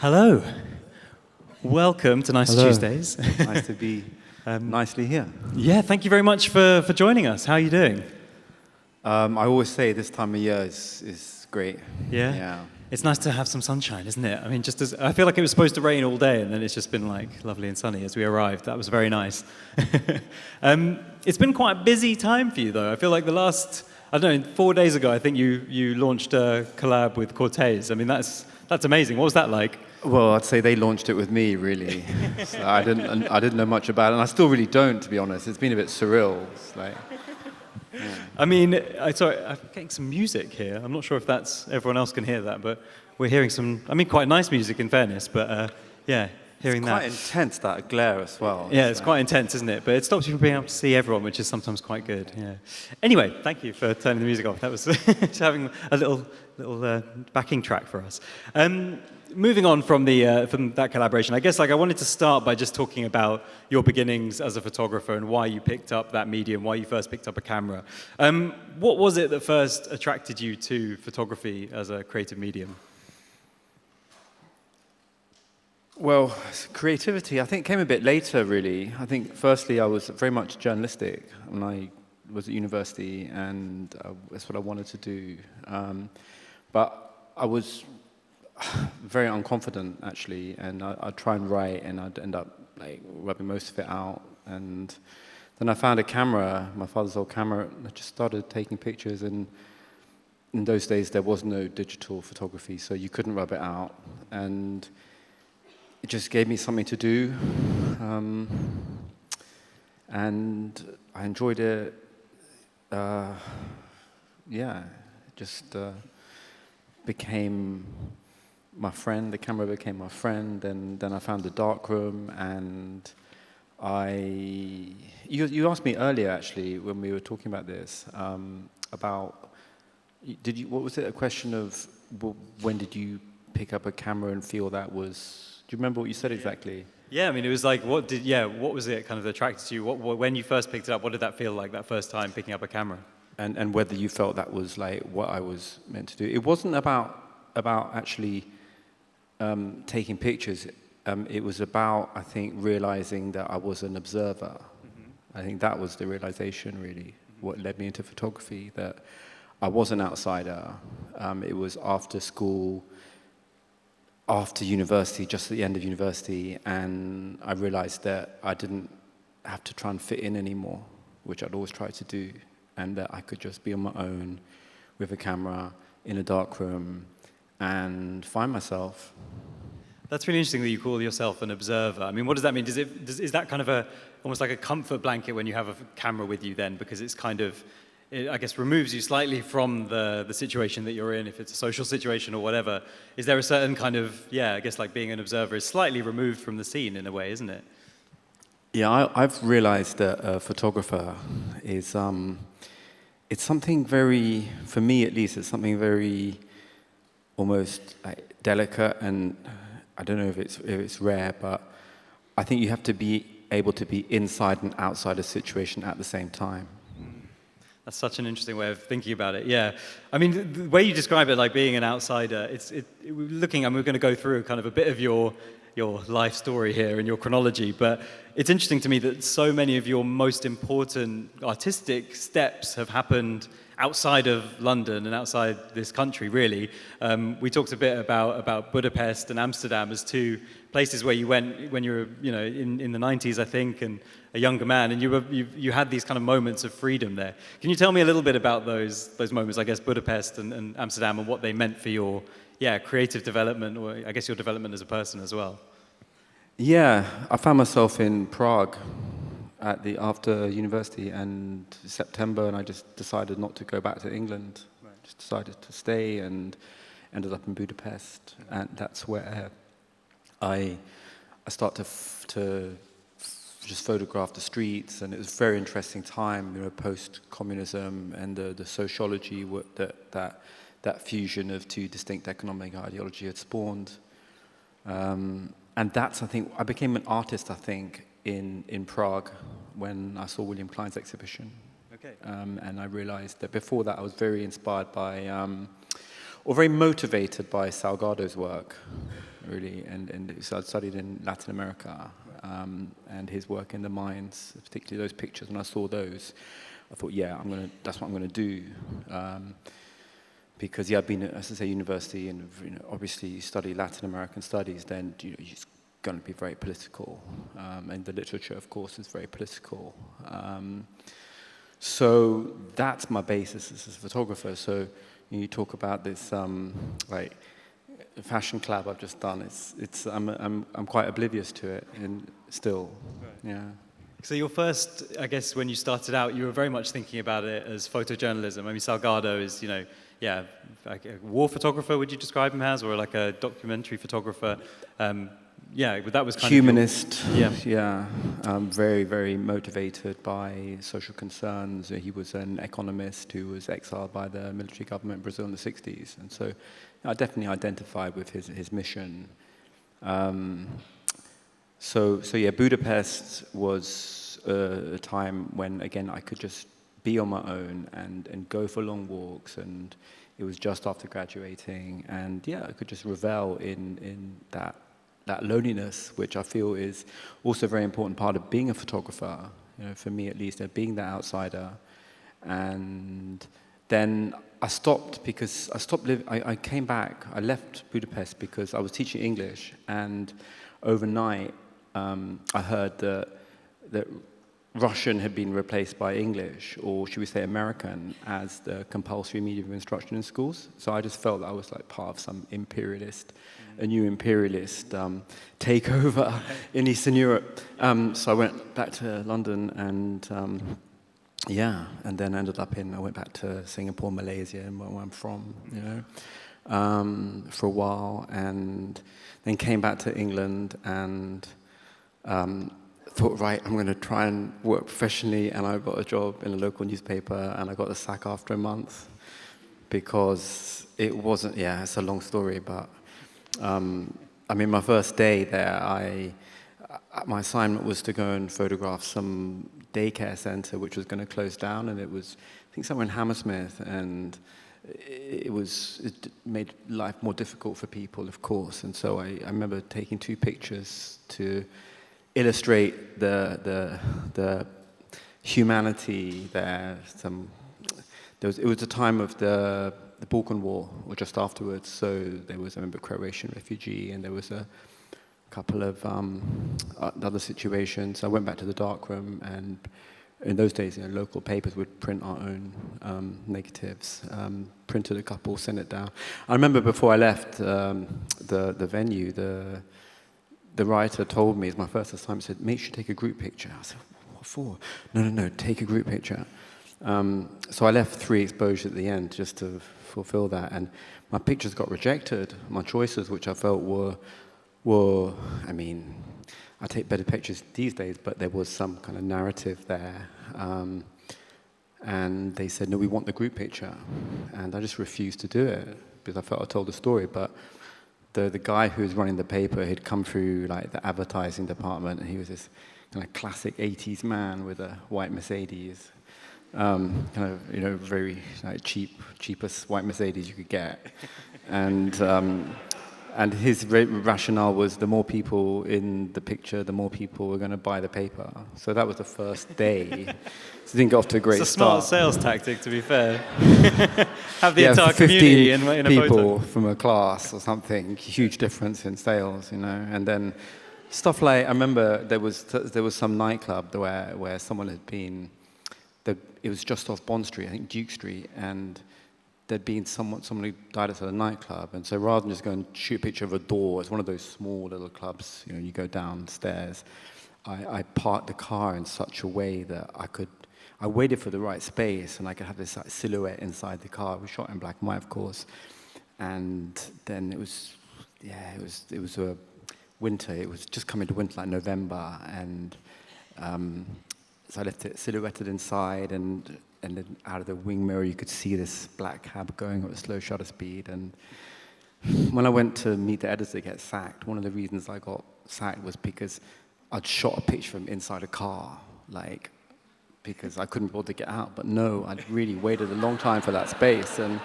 Hello. Welcome to Nice Hello. Tuesdays. Nice to be nicely here. Yeah, thank you very much for joining us. How are you doing? I always say this time of year is great. Yeah? Yeah. It's nice to have some sunshine, isn't it? I mean, just as I feel like it was supposed to rain all day, and then it's just been like lovely and sunny as we arrived. That was very nice. It's been quite a busy time for you, though. I feel like the last, I don't know, 4 days ago, I think you launched a collab with Cortez. I mean, that's amazing. What was that like? Well, I'd say they launched it with me, really. So I didn't know much about it, and I still really don't, to be honest. It's been a bit surreal. It's like, I mean, sorry, I'm getting some music here. I'm not sure if everyone else can hear that, but we're hearing some, I mean, quite nice music in fairness, but yeah, hearing it's that. quite intense, that glare as well. Yeah, it's quite intense, isn't it? But it stops you from being able to see everyone, which is sometimes quite good. Yeah. Anyway, thank you for turning the music off. That was just having a little backing track for us. Moving on from that collaboration, I guess I wanted to start by just talking about your beginnings as a photographer and why you picked up that medium, why you first picked up a camera. What was it that first attracted you to photography as a creative medium? Well, creativity, I think, came a bit later, really. I think, firstly, I was very much journalistic when I was at university, and that's what I wanted to do. But I was very unconfident, actually, and I'd try and write, and I'd end up like rubbing most of it out. And then I found a camera, my father's old camera, and I just started taking pictures. And in those days, there was no digital photography, so you couldn't rub it out. And it just gave me something to do, and I enjoyed it. Just became my friend. The camera became my friend, and then I found the darkroom. And you asked me earlier, actually, when we were talking about this, about what was it? A question of when did you pick up a camera and feel that was? Do you remember what you said exactly? Yeah, I mean, it was like, what was it kind of attracted to you? When you first picked it up, what did that feel like, that first time picking up a camera? And whether you felt that was like what I was meant to do. It wasn't about actually taking pictures. It was about, I think, realizing that I was an observer. Mm-hmm. I think that was the realization, really, what led me into photography, that I was an outsider. It was after school, after university, just at the end of university, and I realized that I didn't have to try and fit in anymore, which I'd always tried to do, and that I could just be on my own with a camera in a dark room and find myself. That's really interesting that you call yourself an observer. I mean, what does that mean? Is that kind of almost like a comfort blanket when you have a camera with you then? Because it's kind of, it, I guess, removes you slightly from the situation that you're in, if it's a social situation or whatever. Is there a certain kind of, I guess like being an observer is slightly removed from the scene in a way, isn't it? Yeah, I've realized that a photographer is, it's something very, for me at least, it's something very almost like delicate, and I don't know if it's rare, but I think you have to be able to be inside and outside a situation at the same time. That's such an interesting way of thinking about it. Yeah, I mean, the way you describe it, like being an outsider, we're going to go through kind of a bit of your life story here and your chronology, but it's interesting to me that so many of your most important artistic steps have happened outside of London and outside this country, really. We talked a bit about Budapest and Amsterdam as two places where you went when you were, in the 90s, I think, and a younger man, and you had these kind of moments of freedom there. Can you tell me a little bit about those moments, I guess, Budapest and Amsterdam, and what they meant for your creative development, or I guess your development as a person as well? Yeah, I found myself in Prague after university and September, and I just decided not to go back to England. Right. Just decided to stay and ended up in Budapest, and that's where I started to just photograph the streets, and it was a very interesting time, post-communism and the sociology that fusion of two distinct economic ideology had spawned. And that's, I think, I became an artist, I think, in Prague when I saw William Klein's exhibition. Okay. And I realized that before that I was very inspired by, or very motivated by Salgado's work. really. And so I studied in Latin America, and his work in the mines, particularly those pictures. When I saw those, I thought, yeah, that's what I'm gonna do. Because I've been at, as I say, university, and obviously you study Latin American studies, then you're just going to be very political, and the literature, of course, is very political. So that's my basis as a photographer. So you talk about this, like fashion collab I've just done. I'm quite oblivious to it, and still, right. Yeah. So your first, I guess, when you started out, you were very much thinking about it as photojournalism. I mean, Salgado is, like a war photographer, would you describe him as, or like a documentary photographer? But that was kind humanist. of humanist. Yeah. Very, very motivated by social concerns. He was an economist who was exiled by the military government in Brazil in the 60s, and so I definitely identified with his mission. So yeah, Budapest was a time when, again, I could just be on my own and go for long walks, and it was just after graduating, and yeah, I could just revel in that loneliness, which I feel is also a very important part of being a photographer, for me at least, being that outsider. And then I stopped because I came back, I left Budapest because I was teaching English, and overnight I heard that Russian had been replaced by English, or should we say American, as the compulsory medium of instruction in schools. So I just felt that I was like part of some a new imperialist takeover in Eastern Europe. So I went back to London, and and then ended up I went back to Singapore, Malaysia, and where I'm from, for a while, and then came back to England, and thought, right, I'm going to try and work professionally, and I got a job in a local newspaper, and I got the sack after a month because it wasn't, it's a long story, but my first day there, my assignment was to go and photograph some daycare center which was going to close down, and it was, I think, somewhere in Hammersmith, and it made life more difficult for people, of course, and so I remember taking 2 pictures to illustrate the humanity there. It was the time of the Balkan War, or just afterwards. So there was, I remember, Croatian refugee, and there was a couple of other situations. I went back to the darkroom, and in those days, local papers would print our own negatives. Printed a couple, sent it down. I remember before I left the venue, the writer told me, as my first assignment, said, make sure you take a group picture. I said, what for? No, take a group picture. So I left 3 exposures at the end just to fulfill that, and my pictures got rejected. My choices, which I felt were, I take better pictures these days, but there was some kind of narrative there. And they said, no, we want the group picture. And I just refused to do it because I felt I told the story, but the guy who was running the paper had come through like the advertising department, and he was this kind of classic 80s man with a white Mercedes, very like cheapest white Mercedes you could get, and his rationale was the more people in the picture, the more people were going to buy the paper. So that was the first day. So it didn't get off to a great start. It's a smart sales tactic, to be fair. Have the entire community in a people photo. From a class or something, huge difference in sales, And then stuff like, I remember there was some nightclub where someone had been, it was just off Bond Street, I think Duke Street, and there'd been someone who died at a nightclub, and so rather than just go and shoot a picture of a door, it's one of those small little clubs, you go downstairs, I parked the car in such a way that I waited for the right space, and I could have this like, silhouette inside the car. It was shot in black and white, of course, and then it was a winter, it was just coming to winter, like November, and so I left it silhouetted inside, and then out of the wing mirror, you could see this black cab going at a slow shutter speed. And when I went to meet the editor to get sacked, one of the reasons I got sacked was because I'd shot a picture from inside a car, because I couldn't be able to get out. But no, I'd really waited a long time for that space. And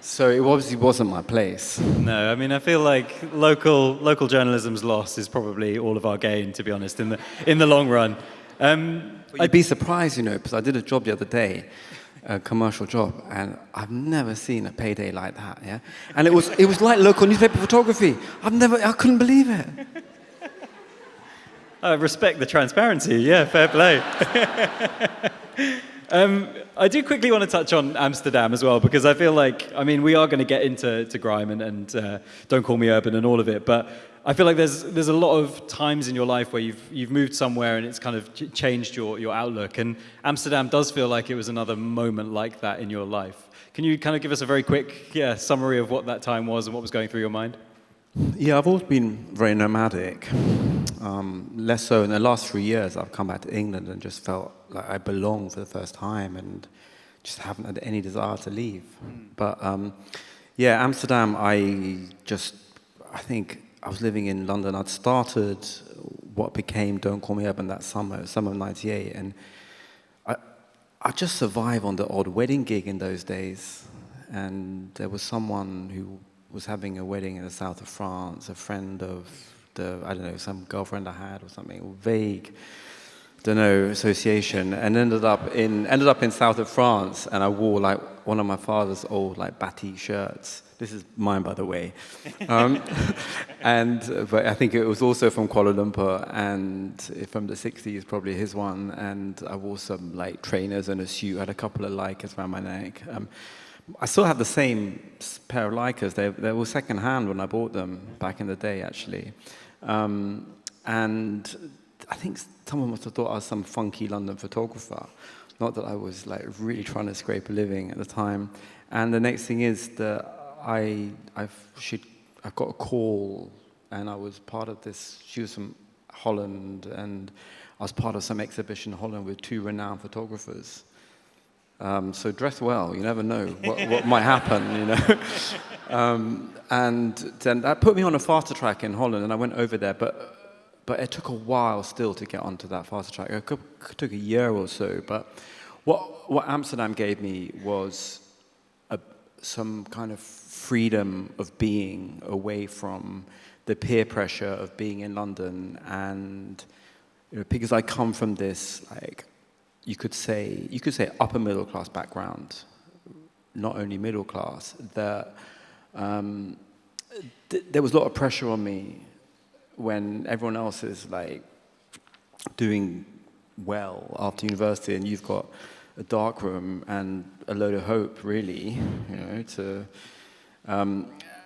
So it obviously wasn't my place. No, I mean, I feel like local journalism's loss is probably all of our gain, to be honest, in the long run. I'd be surprised, because I did a job the other day, a commercial job, and I've never seen a payday like that, yeah? And it was like local newspaper photography. I couldn't believe it. I respect the transparency, yeah, fair play. I do quickly want to touch on Amsterdam as well, because I feel like, I mean, we are going to get into Grime and Don't Call Me Urban and all of it, but I feel like there's a lot of times in your life where you've moved somewhere and it's kind of changed your outlook, and Amsterdam does feel like it was another moment like that in your life. Can you kind of give us a very quick summary of what that time was and what was going through your mind? Yeah, I've always been very nomadic. Less so in the last 3 years, I've come back to England and just felt like I belong for the first time and just haven't had any desire to leave. But Amsterdam, I think I was living in London. I'd started what became Don't Call Me Urban that summer of '98, and I just survived on the odd wedding gig in those days. And there was someone who was having a wedding in the south of France, a friend of some girlfriend I had or something, vague, association, and ended up in south of France, and I wore like one of my father's old like batik shirts. This is mine, by the way. But I think it was also from Kuala Lumpur, and from the 60s, probably his one, and I wore some like trainers and a suit, I had a couple of Leicas around my neck. I still have the same pair of Leicas. They were second-hand when I bought them back in the day, actually. And I think someone must have thought I was some funky London photographer. Not that I was like really trying to scrape a living at the time. And the next thing is that I got a call, and I was part of this. She was from Holland, and I was part of some exhibition in Holland with 2 renowned photographers. So dress well, you never know what might happen, And then that put me on a faster track in Holland, and I went over there, but it took a while still to get onto that faster track. It took a year or so, but what Amsterdam gave me was some kind of freedom of being away from the peer pressure of being in London, and because I come from this like, you could say upper middle class background, not only middle class, that there was a lot of pressure on me when everyone else is like doing well after university, and you've got a dark room and a load of hope, really,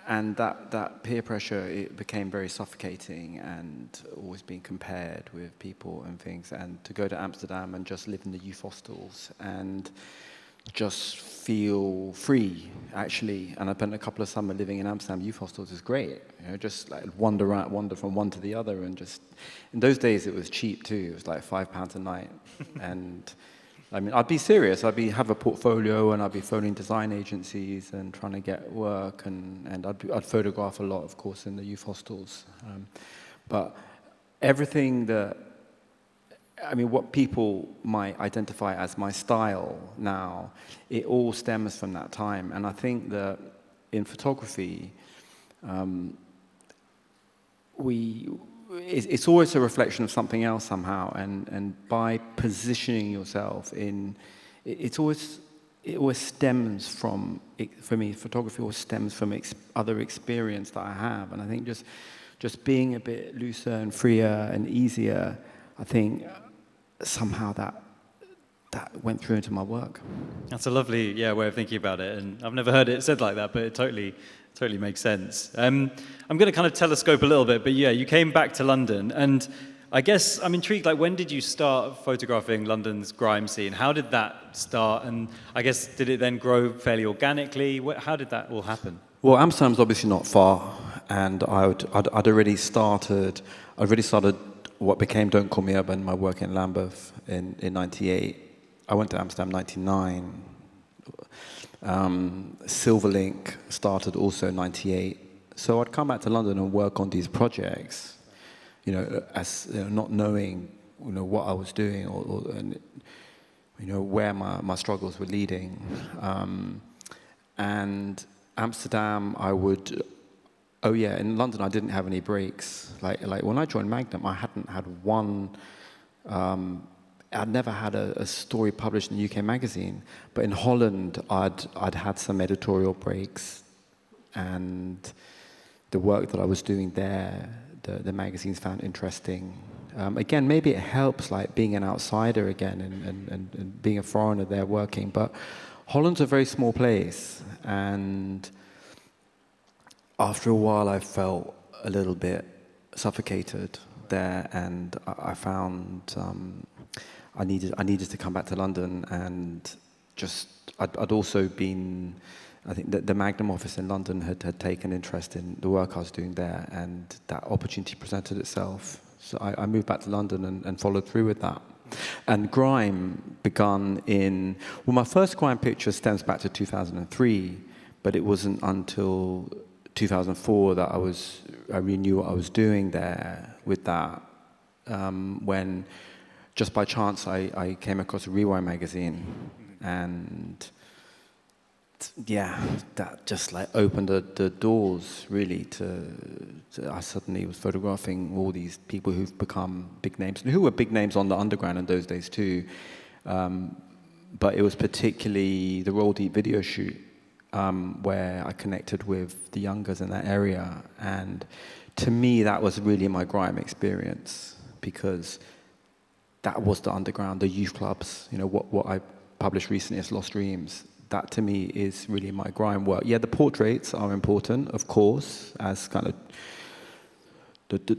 and that peer pressure, it became very suffocating, and always being compared with people and things, and to go to Amsterdam and just live in the youth hostels and just feel free, actually. And I spent a couple of summers living in Amsterdam youth hostels. Is great, just like wander from one to the other, and just in those days it was cheap too. It was like £5 a night, and I mean, I'd be serious. Have a portfolio, and I'd be phoning design agencies and trying to get work, and I'd photograph a lot, of course, in the youth hostels. But everything what people might identify as my style now, it all stems from that time. And I think that in photography, it's always a reflection of something else somehow, and by positioning yourself in, it always stems from, for me, photography always stems from other experience that I have, and I think just being a bit looser and freer and easier, I think somehow that went through into my work. That's a lovely way of thinking about it, and I've never heard it said like that, but it totally makes sense. I'm going to kind of telescope a little bit, but you came back to London, and I guess I'm intrigued, like, when did you start photographing London's grime scene? How did that start? And I guess, did it then grow fairly organically? How did that all happen? Well, Amsterdam's obviously not far, and I'd already started what became Don't Call Me Urban, my work in Lambeth in 98. I went to Amsterdam 99. Silverlink started also in 98. So I'd come back to London and work on these projects, as not knowing, what I was doing or where my struggles were leading. And Amsterdam, I would. Oh yeah, in London I didn't have any breaks. Like when I joined Magnum, I hadn't had one. I'd never had a story published in a UK magazine, but in Holland I'd had some editorial breaks, and the work that I was doing there, the magazines found interesting. Again, maybe it helps, like being an outsider again and being a foreigner there working. But Holland's a very small place, and after a while I felt a little bit suffocated there, and I found I needed to come back to London, and just I'd also been. I think that the Magnum office in London had taken interest in the work I was doing there, and that opportunity presented itself. So I moved back to London and followed through with that. And Grime begun in, well, my first Grime picture stems back to 2003, but it wasn't until 2004 that I really knew what I was doing there with that, when just by chance I came across a Rewind magazine, and yeah, that just like opened the doors really to I suddenly was photographing all these people who've become big names, and who were big names on the underground in those days too. But it was particularly the Roll Deep video shoot where I connected with the youngers in that area, and to me that was really my Grime experience, because that was the underground, the youth clubs. You know, what I published recently as Lost Dreams. That to me is really my Grime work. Yeah, the portraits are important, of course, as kind of the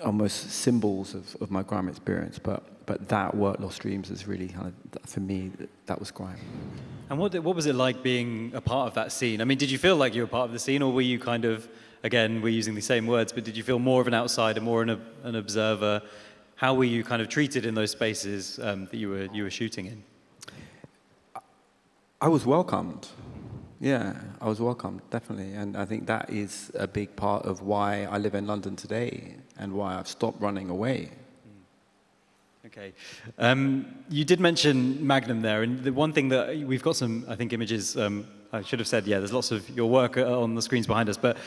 almost symbols of my Grime experience. But that work, Lost Dreams, is really kind of, for me, that was Grime. And what was it like being a part of that scene? I mean, did you feel like you were part of the scene, or were you kind of, again, we're using the same words, but did you feel more of an outsider, more an observer? How were you kind of treated in those spaces that you were shooting in? I was welcomed. Yeah, I was welcomed, definitely. And I think that is a big part of why I live in London today and why I've stopped running away. Okay. You did mention Magnum there, and the one thing that we've got some, I think, images. I should have said, yeah, there's lots of your work on the screens behind us, but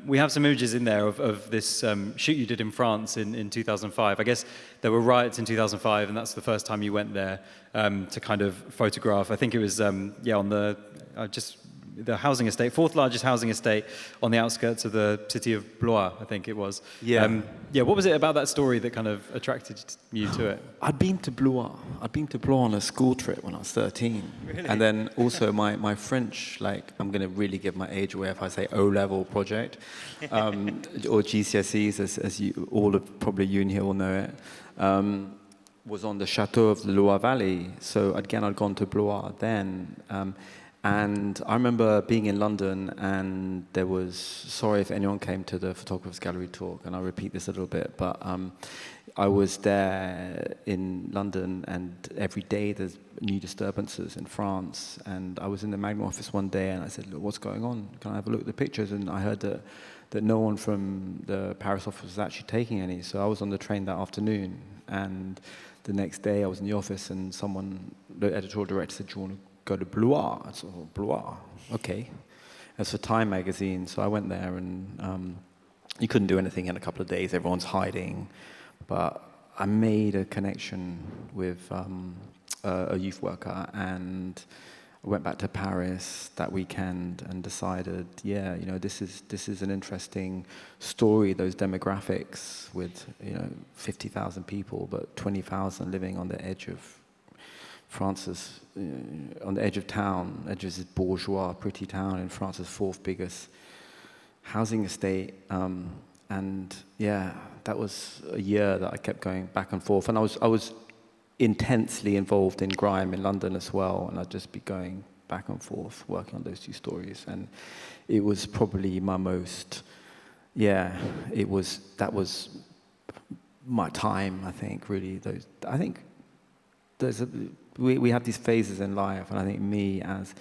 we have some images in there of this shoot you did in France in 2005. I guess there were riots in 2005, and that's the first time you went there to kind of photograph. I think it was, on the housing estate, fourth largest housing estate on the outskirts of the city of Blois, I think it was. Yeah. What was it about that story that kind of attracted you to it? I'd been to Blois on a school trip when I was 13. Really? And then also my French, like, I'm going to really give my age away if I say O-level project, or GCSEs, as you, all of, probably you in here will know it, was on the Chateau of the Loire Valley. So again, I'd gone to Blois then. And I remember being in London, and there was, sorry if anyone came to the Photographers Gallery talk, and I'll repeat this a little bit, but I was there in London, and every day there's new disturbances in France. And I was in the Magnum office one day, and I said, look, what's going on? Can I have a look at the pictures? And I heard that no one from the Paris office was actually taking any. So I was on the train that afternoon, and the next day I was in the office, and the editorial director said, do you want to go to Blois? I said, oh, Blois, okay. It's for Time magazine, so I went there, and you couldn't do anything in a couple of days. Everyone's hiding, but I made a connection with a youth worker, and I went back to Paris that weekend and decided, yeah, this is an interesting story. Those demographics with 50,000 people, but 20,000 living on the edge of France's, on the edge of town, edge of this bourgeois, pretty town in France's fourth biggest housing estate. And yeah, that was a year that I kept going back and forth. And I was intensely involved in Grime in London as well. And I'd just be going back and forth, working on those two stories. And it was probably my most, that was my time, I think, really. We have these phases in life, and I think me as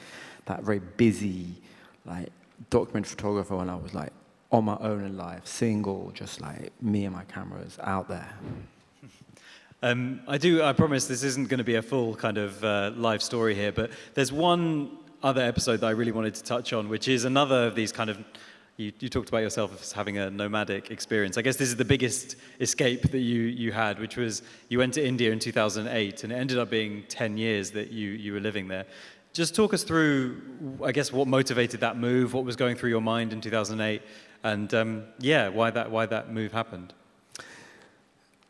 that very busy, like, document photographer, when I was like on my own in life, single, just like me and my cameras out there. I promise this isn't going to be a full kind of live story here, but there's one other episode that I really wanted to touch on, which is another of these kind of, you talked about yourself as having a nomadic experience. I guess this is the biggest escape that you had, which was you went to India in 2008, and it ended up being 10 years that you were living there. Just talk us through, I guess, what motivated that move, what was going through your mind in 2008, and why that move happened.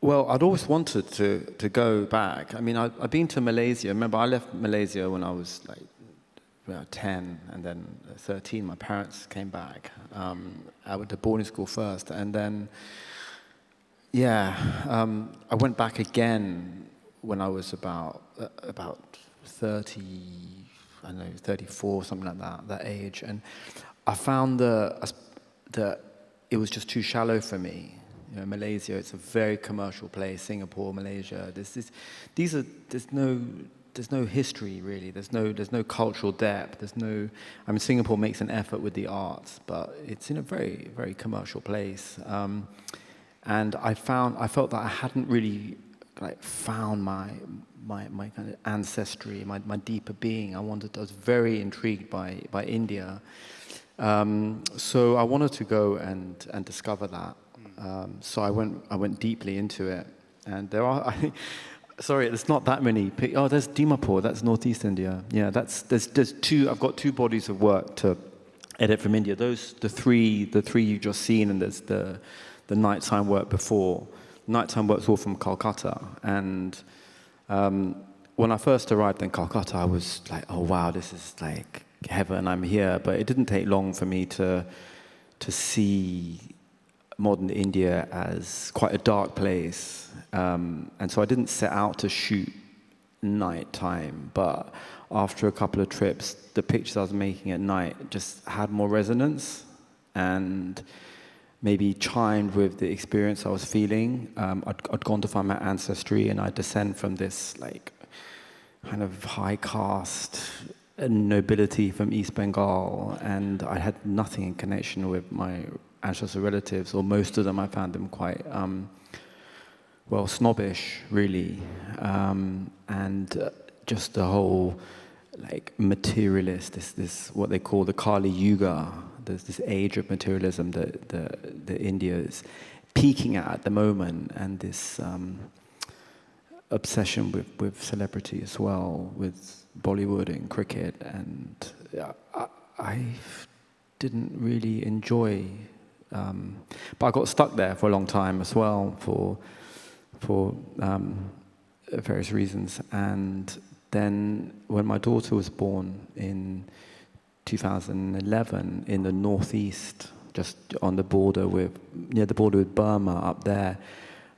Well, I'd always wanted to go back. I mean, I've been to Malaysia. Remember, I left Malaysia when I was like 10, and then 13. My parents came back. I went to boarding school first, and then, I went back again when I was about 30, I don't know, 34, something like that age, and I found that it was just too shallow for me. You know, Malaysia, it's a very commercial place. Singapore, Malaysia, there's no history really. There's no cultural depth. I mean, Singapore makes an effort with the arts, but it's in a very, very commercial place. And I felt that I hadn't really found my kind of ancestry, my deeper being. I was very intrigued by India. So I wanted to go and discover that. So I went deeply into it, and there are, sorry, there's not that many. Oh, there's Dimapur. That's northeast India. Yeah, there's two. I've got two bodies of work to edit from India. The three you've just seen, and there's the nighttime work before. Nighttime work's all from Calcutta, and when I first arrived in Calcutta, I was like, oh wow, this is like heaven. I'm here. But it didn't take long for me to see modern India as quite a dark place, and so I didn't set out to shoot nighttime, but after a couple of trips, the pictures I was making at night just had more resonance and maybe chimed with the experience I was feeling. I'd gone to find my ancestry, and I descend from this like kind of high caste nobility from East Bengal, and I had nothing in connection with my ancestral relatives, or most of them. I found them quite, snobbish, really, and just the whole, like, materialist, this what they call the Kali Yuga. There's this age of materialism that India is peaking at the moment, and this obsession with celebrity as well, with Bollywood and cricket, and I didn't really enjoy. But I got stuck there for a long time as well for various reasons. And then when my daughter was born in 2011 in the northeast, just on the border near the border with Burma up there,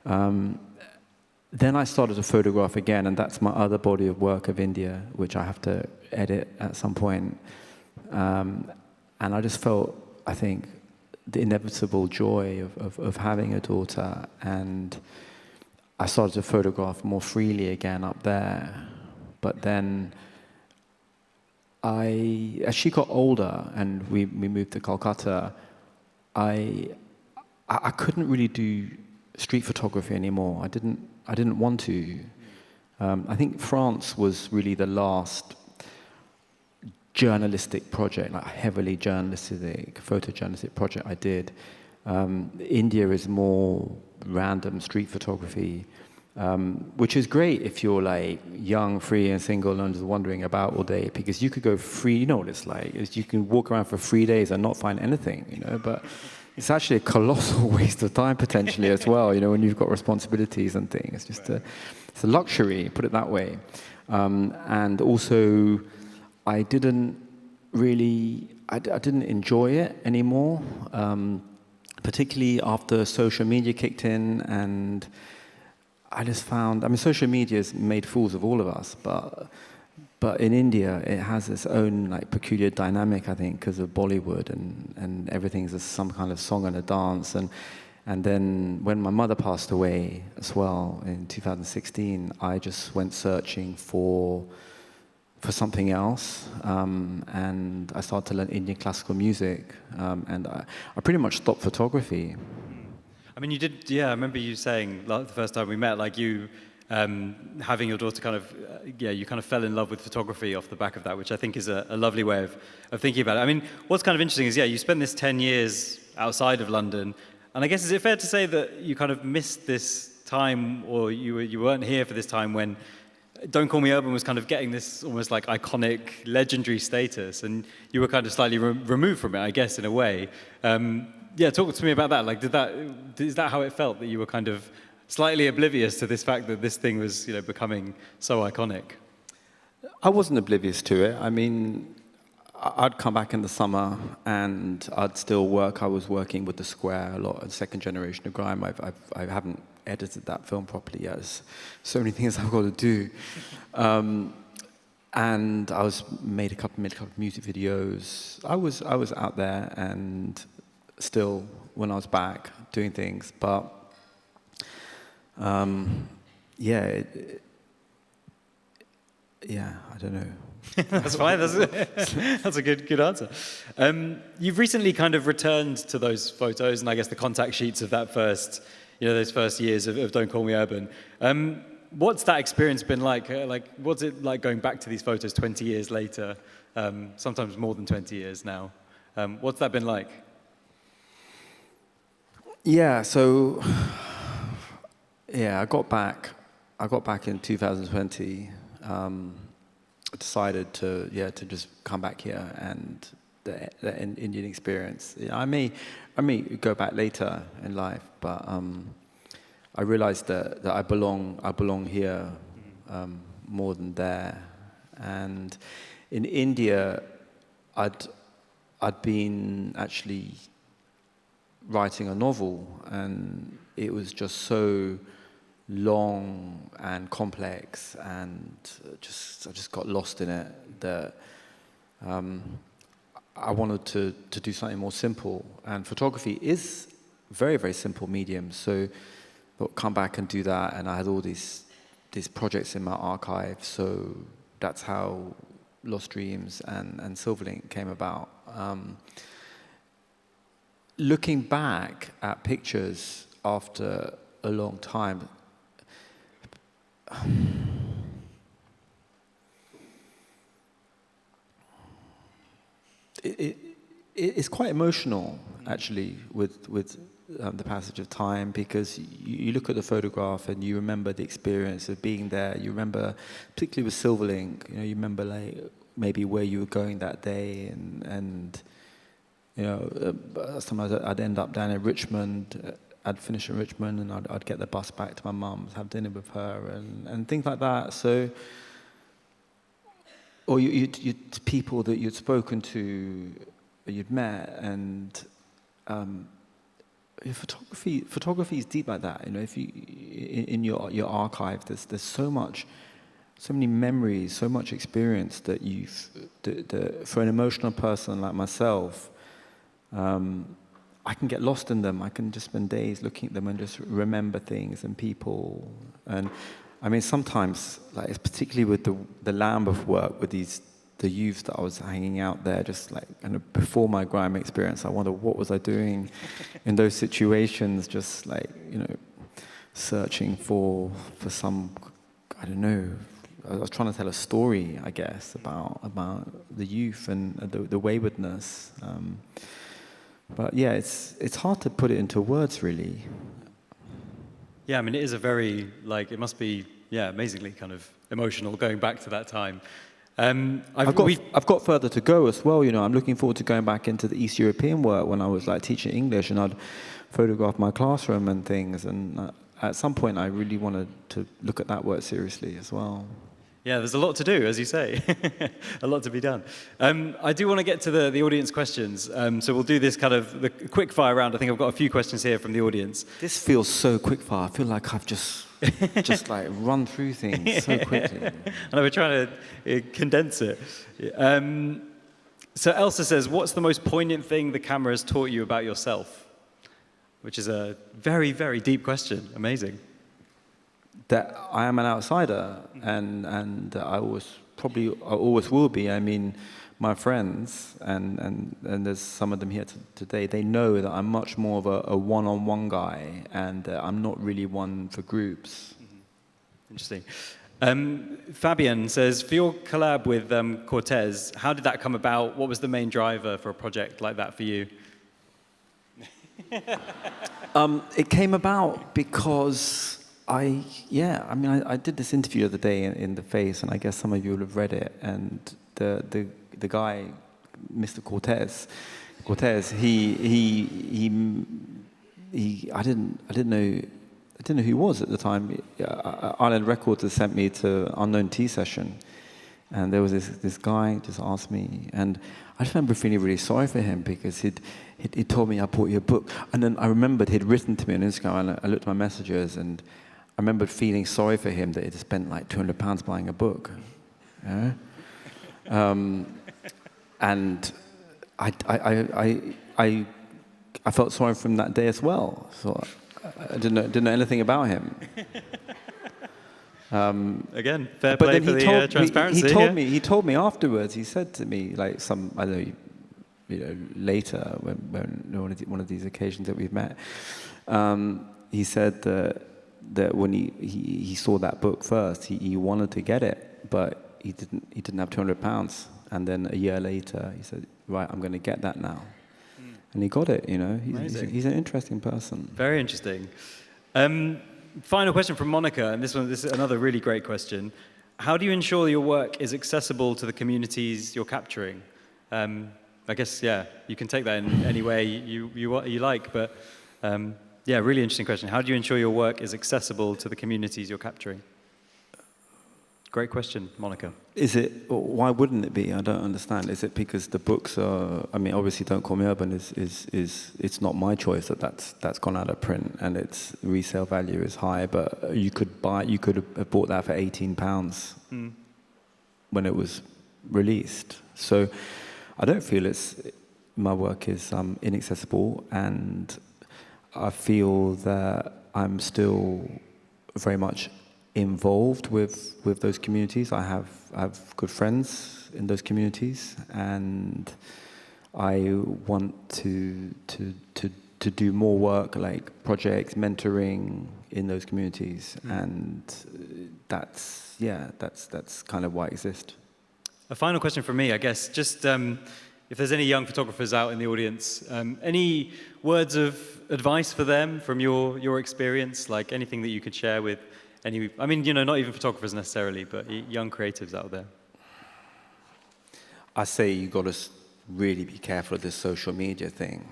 then I started to photograph again, and that's my other body of work of India, which I have to edit at some point. And I just felt, I think, the inevitable joy of having a daughter, and I started to photograph more freely again up there. But then as she got older and we moved to Calcutta, I couldn't really do street photography anymore. I didn't want to. I think France was really the last journalistic project, like heavily journalistic, photojournalistic project I did. India is more random street photography, which is great if you're like young, free and single and just wandering about all day, because you could go free, you know what it's like, is you can walk around for 3 days and not find anything, you know, but it's actually a colossal waste of time potentially as well, you know, when you've got responsibilities and things. It's just it's a luxury, put it that way. And also, I didn't enjoy it anymore, particularly after social media kicked in, and I just found, I mean, social media has made fools of all of us, but in India, it has its own like peculiar dynamic, I think, because of Bollywood and everything's some kind of song and a dance. And then when my mother passed away as well in 2016, I just went searching for something else, and I started to learn Indian classical music, and I pretty much stopped photography. I mean, you did, yeah, I remember you saying the first time we met, like you having your daughter kind of, you kind of fell in love with photography off the back of that, which I think is a lovely way of thinking about it. I mean, what's kind of interesting is, you spent this 10 years outside of London, and I guess, is it fair to say that you kind of missed this time, or you weren't here for this time when Don't Call Me Urban was kind of getting this almost like iconic, legendary status, and you were kind of slightly removed from it, I guess, in a way. Talk to me about that. Like, is that how it felt, that you were kind of slightly oblivious to this fact that this thing was, becoming so iconic? I wasn't oblivious to it. I mean, I'd come back in the summer and I'd still work. I was working with the Square a lot, the second generation of Grime. I haven't edited that film properly yet. There's so many things I've got to do. And I made a couple of music videos. I was out there and still, when I was back, doing things. But I don't know. That's fine. That's a good answer. You've recently kind of returned to those photos and I guess the contact sheets of that those first years of Don't Call Me Urban. What's that experience been like? What's it like going back to these photos 20 years later? Sometimes more than 20 years now. What's that been like? I got back in 2020. I decided to just come back here, and the Indian experience. I may go back later in life, but I realized that I belong here more than there. And in India, I'd been actually writing a novel, and it was just so long and complex, and I just got lost in it, that I wanted to do something more simple. And photography is very, very simple medium, so I thought, come back and do that. And I had all these projects in my archive, so that's how Lost Dreams and Silverlink came about. Looking back at pictures after a long time, it's quite emotional, actually, with the passage of time, because you look at the photograph and you remember the experience of being there. You remember, particularly with Silverlink, you remember like maybe where you were going that day, and sometimes I'd end up down in Richmond. I'd finish in Richmond and I'd get the bus back to my mum's, have dinner with her, and things like that. So, or you'd people that you'd spoken to, or you'd met, and photography is deep like that. If you in your archive, there's so many memories, so much experience that for an emotional person like myself. I can get lost in them. I can just spend days looking at them and just remember things and people. And I mean, sometimes, like, it's particularly with the Lambeth work, with the youths that I was hanging out there, just like kind of before my Grime experience, I wonder what was I doing in those situations, just like, searching for some, I don't know. I was trying to tell a story, I guess, about the youth and the waywardness. But yeah, it's hard to put it into words, really. Yeah, I mean, it is a very, it must be, amazingly kind of emotional going back to that time. I've got further to go as well. I'm looking forward to going back into the East European work when I was teaching English, and I'd photograph my classroom and things. And at some point, I really wanted to look at that work seriously as well. Yeah, there's a lot to do, as you say. A lot to be done. I do want to get to the audience questions. So we'll do this kind of the quick fire round. I think I've got a few questions here from the audience. This feels so quick fire. I feel like I've just run through things so quickly. I know, we're trying to condense it. So Elsa says, what's the most poignant thing the camera has taught you about yourself? Which is a very, very deep question. Amazing. That I am an outsider, and I always will be. I mean, my friends, and there's some of them here today, they know that I'm much more of a one-on-one guy, and I'm not really one for groups. Interesting. Fabian says, for your collab with Cortez, how did that come about? What was the main driver for a project like that for you? It came about because I did this interview the other day in The Face, and I guess some of you will have read it. And the guy, Mr. Cortez, I didn't know who he was at the time. Island Records had sent me to Unknown Tea Session, and there was this guy just asked me, and I just remember feeling really sorry for him because he'd told me, I bought you a book, and then I remembered he'd written to me on Instagram, and I looked at my messages, and I remembered feeling sorry for him that he'd spent like £200 buying a book, yeah? And I felt sorry for him that day as well. So I didn't know anything about him. Again, fair play for the transparency. He told me afterwards. He said to me, like I don't know, later when one of these occasions that we've met, he said that when he saw that book first, he wanted to get it, but he didn't have £200. And then a year later, he said, right, I'm going to get that now. And he got it, He's an interesting person. Very interesting. Final question from Monica, and this is another really great question. How do you ensure your work is accessible to the communities you're capturing? I guess, you can take that in any way you like, but really interesting question. How do you ensure your work is accessible to the communities you're capturing? Great question, Monica. Why wouldn't it be? I don't understand. Is it because the books are, obviously Don't Call Me Urban it's not my choice that's gone out of print and its resale value is high, but you could have bought that for £18 when it was released. So I don't feel my work is inaccessible, and I feel that I'm still very much involved with those communities. I have good friends in those communities, and I want to do more work like projects, mentoring in those communities, and that's kind of why I exist. A final question from me, I guess, just if there's any young photographers out in the audience, any words of advice for them from your experience, like anything that you could share with not even photographers necessarily, but young creatives out there? I say you got to really be careful of this social media thing.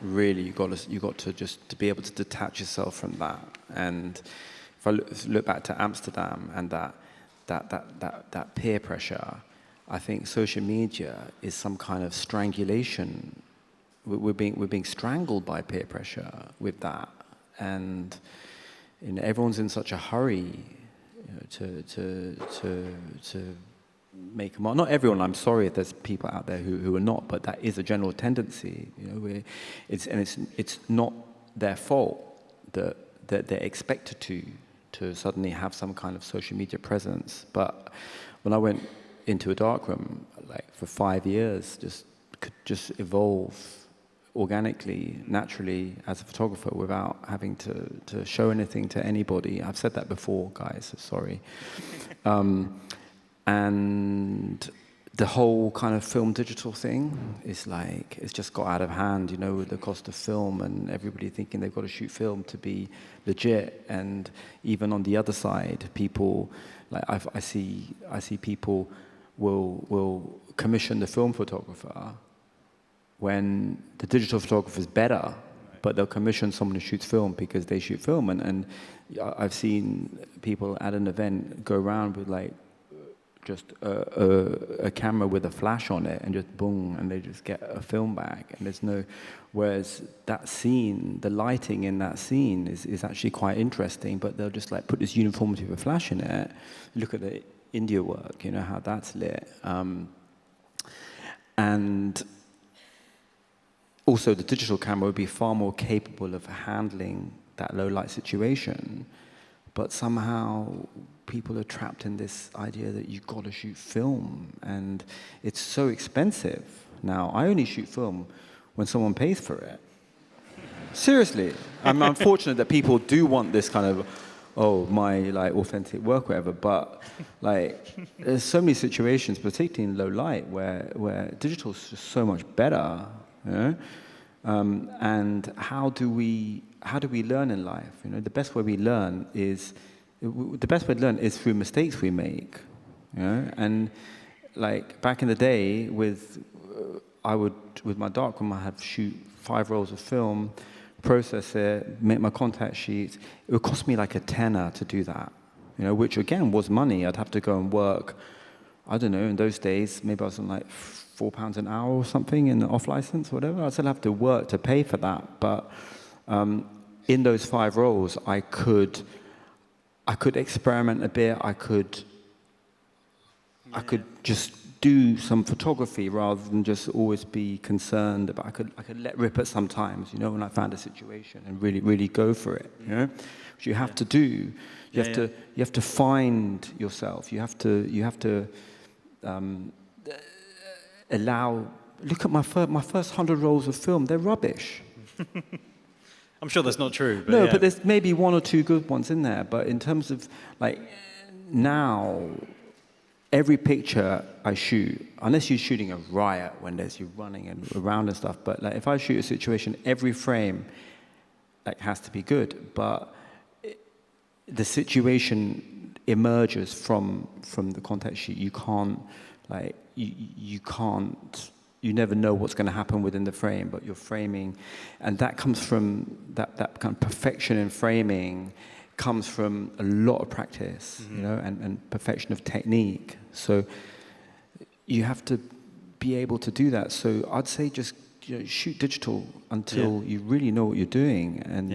Really, you got to just be able to detach yourself from that. And if I look back to Amsterdam and that peer pressure, I think social media is some kind of strangulation. We're being strangled by peer pressure with that, and everyone's in such a hurry to make a mark. Not everyone. I'm sorry if there's people out there who are not, but that is a general tendency. It's not their fault that they're expected to suddenly have some kind of social media presence. But when I went into a darkroom, like for 5 years, could just evolve organically, naturally, as a photographer without having to show anything to anybody. I've said that before, guys, so sorry. And the whole kind of film digital thing is like, it's just got out of hand, with the cost of film and everybody thinking they've got to shoot film to be legit. And even on the other side, people, like I see people will commission the film photographer when the digital photographer is better, but they'll commission someone who shoots film because they shoot film. And I've seen people at an event go around with like just a camera with a flash on it and just boom, and they just get a film back. And there's no, whereas that scene, the lighting in that scene is actually quite interesting, but they'll just like put this uniformity with a flash in it. Look at the India work, how that's lit. And also, the digital camera would be far more capable of handling that low light situation, but somehow people are trapped in this idea that you've got to shoot film, and it's so expensive. Now, I only shoot film when someone pays for it. Seriously. I'm unfortunate that people do want this kind of oh, my like authentic work, whatever. But like, there's so many situations, particularly in low light, where digital is just so much better, you know. And how do we learn in life? You know, the best way to learn is through mistakes we make, you know. And like back in the day, with my darkroom, I had to shoot 5 rolls of film, process it, make my contact sheets. It would cost me like a tenner to do that, you know, which again was money. I'd have to go and work. I don't know. In those days, maybe I was on like £4 an hour or something in the off license, or whatever. I'd still have to work to pay for that. But in those 5 rolls, I could experiment a bit. I could just do some photography rather than just always be concerned about. I could let rip at sometimes, you know, when I found a situation and really go for it, you know, which you have to do. You have to find yourself. You have to allow. Look at my first 100 rolls of film. They're rubbish. I'm sure that's not true. But no, but there's maybe 1 or 2 good ones in there. But in terms of like now, every picture I shoot, unless you're shooting a riot when there's you running and around and stuff, but like if I shoot a situation, every frame like has to be good. But the situation emerges from the contact sheet. You can't like you can't. You never know what's going to happen within the frame, but you're framing, and that comes from that kind of perfection in framing. Comes from a lot of practice, you know, and perfection of technique. So you have to be able to do that. So I'd say just shoot digital until you really know what you're doing. And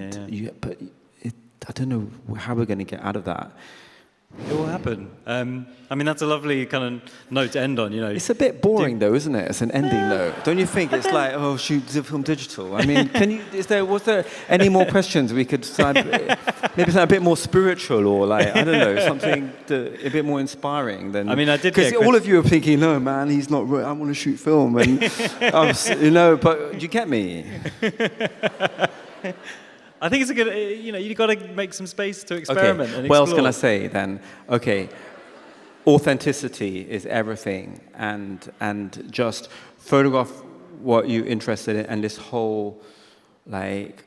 but I don't know how we're going to get out of that. It will happen. I mean, that's a lovely kind of note to end on, you know. It's a bit boring, though, isn't it? It's an ending note. Don't you think? It's like, oh, shoot film digital. I mean, was there any more questions we could maybe something a bit more spiritual or like, I don't know, something a bit more inspiring than... I mean, I did because all of you are thinking, no, man, he's not right. I want to shoot film. And, you know, but you get me. I think it's a good, you know, you've got to make some space to experiment and explore. What else can I say then? Okay, authenticity is everything, and just photograph what you're interested in, and this whole, like,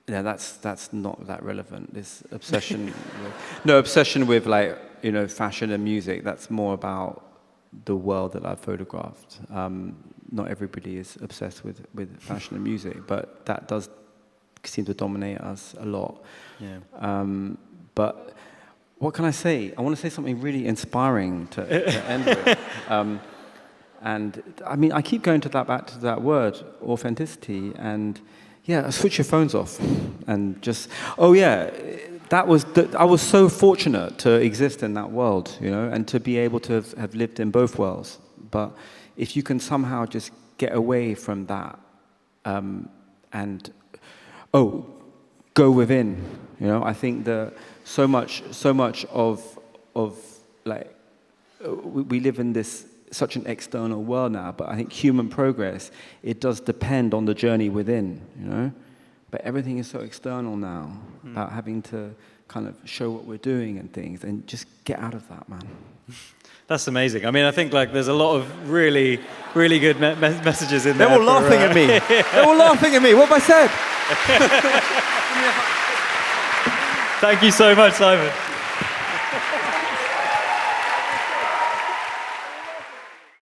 yeah, that's not that relevant. This obsession, obsession with like, you know, fashion and music. That's more about the world that I've photographed. Not everybody is obsessed with fashion and music, but that does seem to dominate us a lot. Yeah. But what can I say? I want to say something really inspiring to end with. And I mean, I keep going back to that word, authenticity, and yeah, switch your phones off and just, I was so fortunate to exist in that world, you know, and to be able to have lived in both worlds. But if you can somehow just get away from that and go within, you know, I think that so much of like we live in this such an external world now, but I think human progress, it does depend on the journey within, you know. But everything is so external now, about having to kind of show what we're doing and things, and just get out of that, man. That's amazing. I mean, I think like there's a lot of really, really good messages in there. They're all laughing at me. They're all laughing at me. What have I said? Thank you so much, Simon.